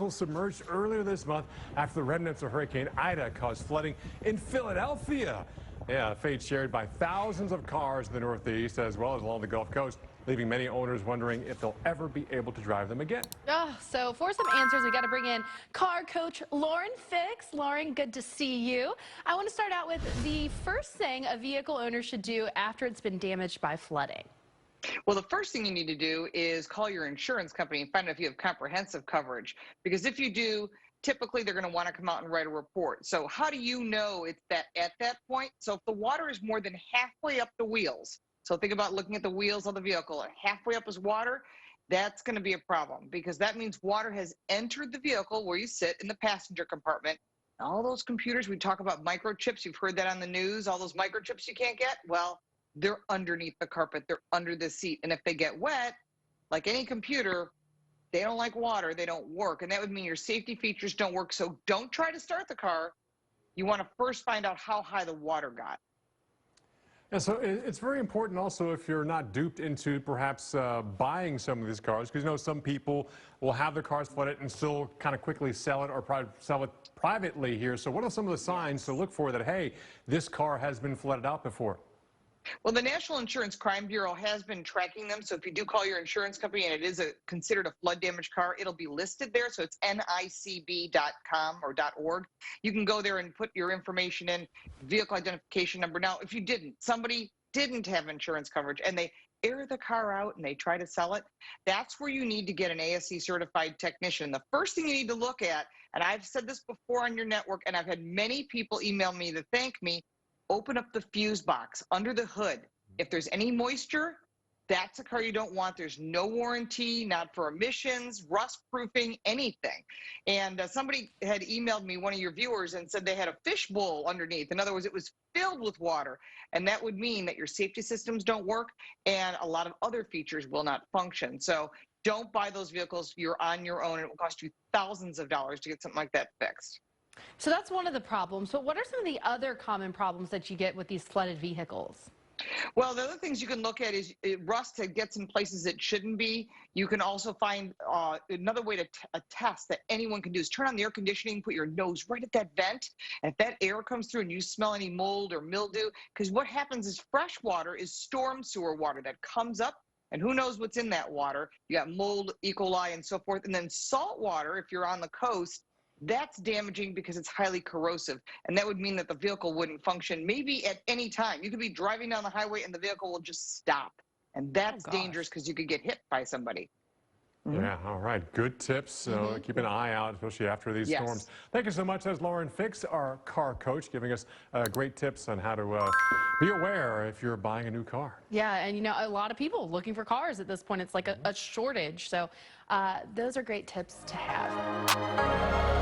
still submerged earlier this month after the remnants of Hurricane Ida caused flooding in Philadelphia. Yeah, fate shared by thousands of cars in the Northeast as well as along the Gulf Coast, leaving many owners wondering if they'll ever be able to drive them again. So for some answers, we got to bring in car coach Lauren Fix. Lauren, good to see you. I want to start out with the first thing a vehicle owner should do after it's been damaged by flooding. Well, the first thing you need to do is call your insurance company and find out if you have comprehensive coverage. Because if you do, typically they're going to want to come out and write a report. So how do you know it's that at that point? So if the water is more than halfway up the wheels, so think about looking at the wheels of the vehicle, and halfway up is water, that's going to be a problem because that means water has entered the vehicle where you sit in the passenger compartment. All those computers, we talk about microchips, you've heard that on the news, all those microchips you can't get, well, they're underneath the carpet, they're under the seat. And if they get wet, like any computer, they don't like water, they don't work. And that would mean your safety features don't work. So don't try to start the car. You want to first find out how high the water got. Yeah, so it's very important also if you're not duped into perhaps buying some of these cars, because you know some people will have their cars flooded and still kind of quickly sell it or sell it privately here. So what are some of the signs to look for that, hey, this car has been flooded out before? Well, the National Insurance Crime Bureau has been tracking them. So if you do call your insurance company and it is considered a flood damaged car, it'll be listed there. So it's nicb.com or .org. You can go there and put your information in, vehicle identification number. Now, if somebody didn't have insurance coverage and they air the car out and they try to sell it, that's where you need to get an ASE certified technician. The first thing you need to look at, and I've said this before on your network, and I've had many people email me to thank me, open up the fuse box under the hood. If there's any moisture, that's a car you don't want. There's no warranty, not for emissions, rust proofing, anything. And somebody had emailed me, one of your viewers, and said they had a fish bowl underneath. In other words, it was filled with water. And that would mean that your safety systems don't work and a lot of other features will not function. So don't buy those vehicles. You're on your own and it will cost you thousands of dollars to get something like that fixed. So that's one of the problems. But what are some of the other common problems that you get with these flooded vehicles? Well, the other things you can look at is rust that gets in places it shouldn't be. You can also find another way to a test that anyone can do is turn on the air conditioning, put your nose right at that vent. And if that air comes through and you smell any mold or mildew, because what happens is fresh water is storm sewer water that comes up. And who knows what's in that water? You got mold, E. coli, and so forth. And then salt water, if you're on the coast, that's damaging because it's highly corrosive. And that would mean that the vehicle wouldn't function maybe at any time. You could be driving down the highway and the vehicle will just stop. And that's dangerous because you could get hit by somebody. Yeah, all right. Good tips. So keep an eye out, especially after these storms. Thank you so much. That's Lauren Fix, our car coach, giving us great tips on how to be aware if you're buying a new car. Yeah, and you know, a lot of people looking for cars at this point. It's like a shortage. So those are great tips to have.